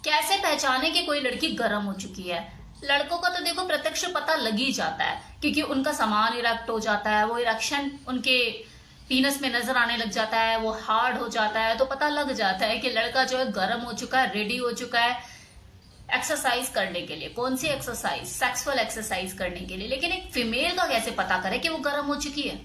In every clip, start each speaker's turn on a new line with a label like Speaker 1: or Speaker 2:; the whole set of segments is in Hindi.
Speaker 1: कैसे पहचाने कि कोई लड़की गर्म हो चुकी है? लड़कों का तो देखो प्रत्यक्ष पता लग ही जाता है, क्योंकि उनका सामान इरेक्ट हो जाता है, वो इरेक्शन उनके पीनस में नजर आने लग जाता है, वो हार्ड हो जाता है, तो पता लग जाता है कि लड़का जो है गर्म हो चुका है, रेडी हो चुका है एक्सरसाइज करने के लिए। कौन सी एक्सरसाइज? सेक्सुअल एक्सरसाइज करने के लिए। लेकिन एक फीमेल का कैसे पता करे कि वो गर्म हो चुकी है?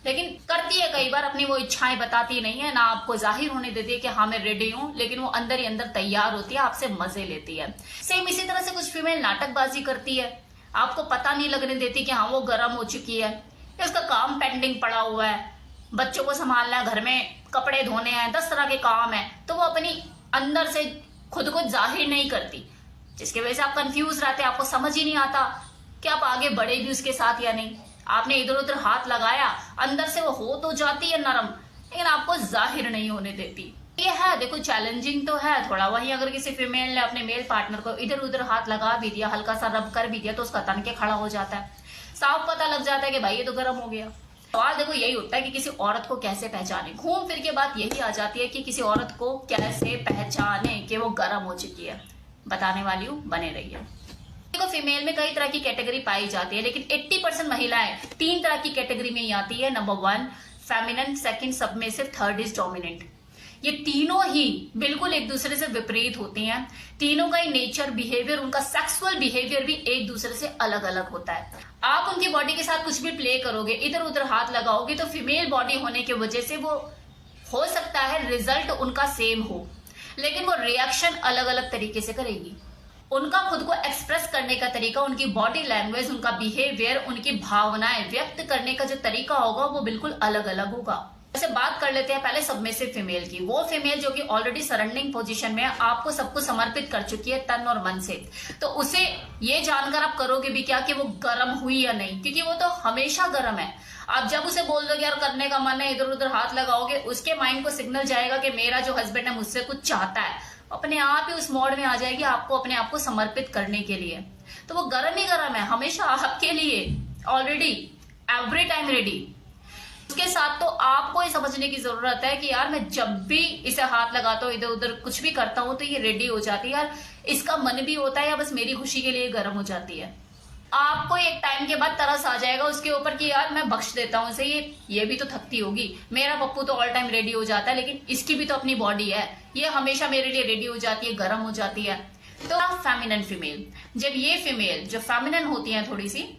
Speaker 1: लेकिन करती है कई बार, अपनी वो इच्छाएं बताती नहीं है, ना आपको जाहिर होने देती है कि हाँ मैं रेडी हूं, लेकिन वो अंदर ही अंदर तैयार होती है, आपसे मजे लेती है। सेम इसी तरह से कुछ फीमेल नाटकबाजी करती है, आपको पता नहीं लगने देती कि हाँ वो गर्म हो चुकी है, उसका काम पेंडिंग पड़ा हुआ है, बच्चों को संभालना है, घर में कपड़े धोने हैं, 10 तरह के काम है, तो वो अपनी अंदर से खुद को जाहिर नहीं करती, जिसकी वजह से आप कंफ्यूज रहते हैं, आपको समझ ही नहीं आता कि आप आगे बढ़े भी उसके साथ या नहीं। आपने इधर उधर हाथ लगाया, अंदर से वो हो तो जाती है नरम, लेकिन आपको जाहिर नहीं होने देती। ये है, देखो चैलेंजिंग तो है थोड़ा। वहीं अगर किसी फीमेल ने अपने मेल पार्टनर को इधर उधर हाथ लगा भी दिया, हल्का सा रब कर भी दिया, तो उसका तन के खड़ा हो जाता है, साफ पता लग जाता है कि भाई ये तो गर्म हो गया। सवाल देखो यही होता है कि किसी औरत को कैसे पहचाने। घूम फिर के बात यही आ जाती है कि किसी औरत को कैसे पहचाने कि वो गर्म हो चुकी है। बताने वाली हूँ, बने रहिए। देखो फीमेल में कई तरह की कैटेगरी पाई जाती है, लेकिन 80% महिलाएं 3 तरह की कैटेगरी में ही आती है। Number 1 feminine, second submissive, third is dominant. ये तीनों ही बिल्कुल एक दूसरे से विपरीत होती हैं। तीनों का ही नेचर, बिहेवियर, उनका सेक्सुअल बिहेवियर भी एक दूसरे से अलग अलग होता है। आप उनकी बॉडी के साथ कुछ भी प्ले करोगे, इधर उधर हाथ लगाओगे, तो फीमेल बॉडी होने की वजह से वो हो सकता है रिजल्ट उनका सेम हो, लेकिन वो रिएक्शन अलग अलग तरीके से करेगी। उनका खुद को एक्सप्रेस करने का तरीका, उनकी बॉडी लैंग्वेज, उनका बिहेवियर, उनकी भावनाएं व्यक्त करने का जो तरीका होगा वो बिल्कुल अलग अलग होगा। जैसे बात कर लेते हैं पहले सबमिसिव फीमेल की। वो फीमेल जो कि ऑलरेडी सरेंडिंग पोजीशन में है, आपको सब कुछ समर्पित कर चुकी है तन और मन से, तो उसे ये जानकर आप करोगे भी क्या कि वो गर्म हुई या नहीं, क्योंकि वो तो हमेशा गर्म है। आप जब उसे बोल दोगे यार करने का मन है, इधर उधर हाथ लगाओगे, उसके माइंड को सिग्नल जाएगा कि मेरा जो हस्बैंड है मुझसे कुछ चाहता है, अपने आप ही उस मोड में आ जाएगी आपको अपने आप को समर्पित करने के लिए। तो वो गर्म ही गर्म है, हमेशा आपके लिए ऑलरेडी एवरी टाइम रेडी। उसके साथ तो आपको ये समझने की जरूरत है कि यार मैं जब भी इसे हाथ लगाता हूँ, इधर उधर कुछ भी करता हूँ, तो ये रेडी हो जाती है। यार इसका मन भी होता है या बस मेरी खुशी के लिए गर्म हो जाती है। आपको एक टाइम के बाद तरस आ जाएगा उसके ऊपर कि यार मैं बख्श देता हूँ इसे, ये भी तो थकती होगी, मेरा पप्पू तो ऑल टाइम रेडी हो जाता है, लेकिन इसकी भी तो अपनी बॉडी है, ये हमेशा मेरे लिए रेडी हो जाती है, गर्म हो जाती है। तो फेमिनिन फीमेल, जब ये फीमेल जो फेमिनिन होती है, थोड़ी सी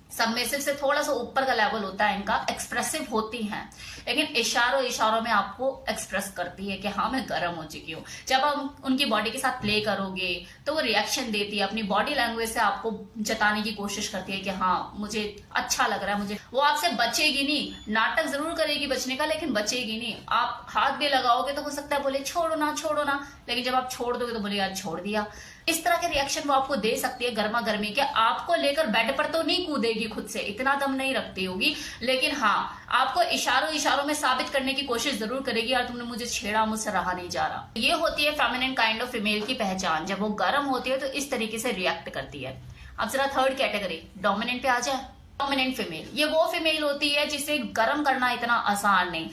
Speaker 1: सबमिसिव से थोड़ा सा ऊपर का लेवल होता है इनका, एक्सप्रेसिव होती हैं, लेकिन इशारों में आपको एक्सप्रेस करती है कि हाँ मैं गर्म हो चुकी हूँ। जब आप उनकी बॉडी के साथ प्ले करोगे तो वो रिएक्शन देती है, अपनी बॉडी लैंग्वेज से आपको जताने की कोशिश करती है कि हाँ मुझे अच्छा लग रहा है, मुझे। वो आपसे बचेगी नहीं, नाटक जरूर करेगी बचने का, लेकिन बचेगी नहीं। आप हाथ भी लगाओगे तो हो सकता है बोले छोड़ो ना, लेकिन जब आप छोड़ दोगे तो बोले यार छोड़ दिया। इस तरह के रिएक्शन वो आपको दे सकती है गर्मा गर्मी के। आपको लेकर बेड पर तो नहीं कूदेगी, खुद से इतना दम नहीं रखती होगी, लेकिन हाँ आपको इशारों में साबित करने की कोशिश जरूर करेगी, यार तुमने मुझे छेड़ा, मुझसे रहा नहीं जा रहा। ये होती है फेमिनिन काइंड ऑफ फीमेल की पहचान। जब वो गर्म होती है तो इस तरीके से रिएक्ट करती है। अब जरा थर्ड कैटेगरी डोमिनेंट पे आ जाए। डोमिनेंट फीमेल, ये वो फीमेल होती है जिसे गर्म करना इतना आसान नहीं।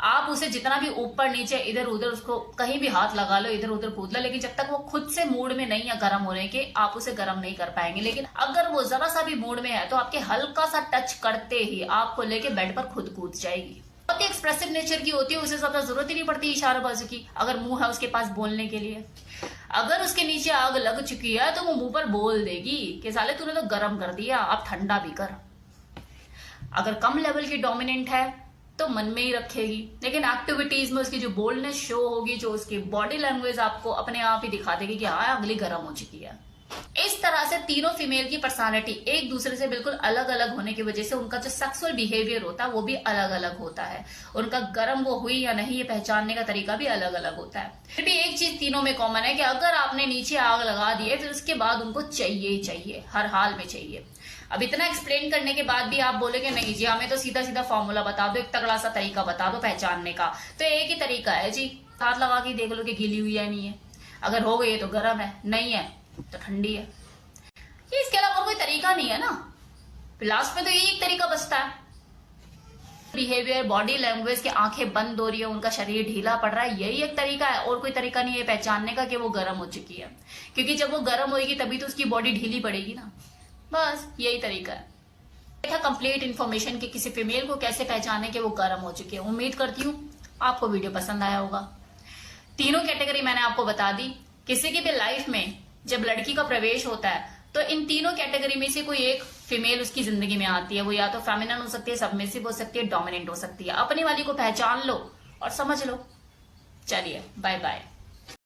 Speaker 1: आप उसे जितना भी ऊपर नीचे इधर उधर उसको कहीं भी हाथ लगा लो, इधर उधर कूद लो, लेकिन जब तक वो खुद से मूड में नहीं है गर्म होने के, आप उसे गर्म नहीं कर पाएंगे। लेकिन अगर वो जरा सा भी मूड में है तो आपके हल्का सा टच करते ही आपको लेके बेड पर खुद कूद जाएगी। बहुत ही एक्सप्रेसिव नेचर की होती है, उसे ज्यादा जरूरत ही नहीं पड़ती इशाराबाजी की, अगर मुंह है उसके पास बोलने के लिए। अगर उसके नीचे आग लग चुकी है तो वो मुंह पर बोल देगी कि साले तूने तो गर्म कर दिया, अब ठंडा भी कर। अगर कम लेवल की डोमिनेंट है तो मन में ही रखेगी, लेकिन एक्टिविटीज में उसकी जो बोल्डनेस शो होगी, जो उसकी बॉडी लैंग्वेज आपको अपने आप ही दिखा देगी कि हाँ अगली गर्म हो चुकी है। इस तरह से तीनों फीमेल की पर्सनालिटी एक दूसरे से बिल्कुल अलग अलग होने की वजह से उनका जो सेक्सुअल बिहेवियर होता है वो भी अलग अलग होता है। उनका गर्म वो हुई या नहीं ये पहचानने का तरीका भी अलग अलग होता है। फिर भी एक चीज तीनों में कॉमन है कि अगर आपने नीचे आग लगा दी है फिर उसके बाद उनको चाहिए ही चाहिए, हर हाल में चाहिए। अब इतना एक्सप्लेन करने के बाद भी आप बोलेगे नहीं जी हमें तो सीधा सीधा फॉर्मूला बता दो, एक तगड़ा सा तरीका बता दो पहचानने का, तो एक ही तरीका है जी, हाथ लगा के देख लो कि गीली हुई है नहीं है। अगर हो गई है तो गर्म है, नहीं है तो ठंडी है। ये इसके अलावा कोई तरीका नहीं है ना, लास्ट में तो यही एक तरीका बचता है। बिहेवियर, बॉडी लैंग्वेज की आंखें बंद हो रही है, उनका शरीर ढीला पड़ रहा है, यही एक तरीका है। और कोई तरीका नहीं है पहचानने का कि वो गर्म हो चुकी है, क्योंकि जब वो गर्म होगी तभी तो उसकी बॉडी ढीली पड़ेगी ना। बस यही तरीका है। देखा कंप्लीट इन्फॉर्मेशन कि किसी फीमेल को कैसे पहचाने कि वो गर्म हो चुकी है। उम्मीद करती हूँ आपको वीडियो पसंद आया होगा। तीनों कैटेगरी मैंने आपको बता दी। किसी की भी लाइफ में जब लड़की का प्रवेश होता है तो इन तीनों कैटेगरी में से कोई एक फीमेल उसकी जिंदगी में आती है। वो या तो फेमिनिन हो सकती है, सबमिसिव हो सकती है, डोमिनेंट हो सकती है। अपनी वाली को पहचान लो और समझ लो। चलिए बाय बाय।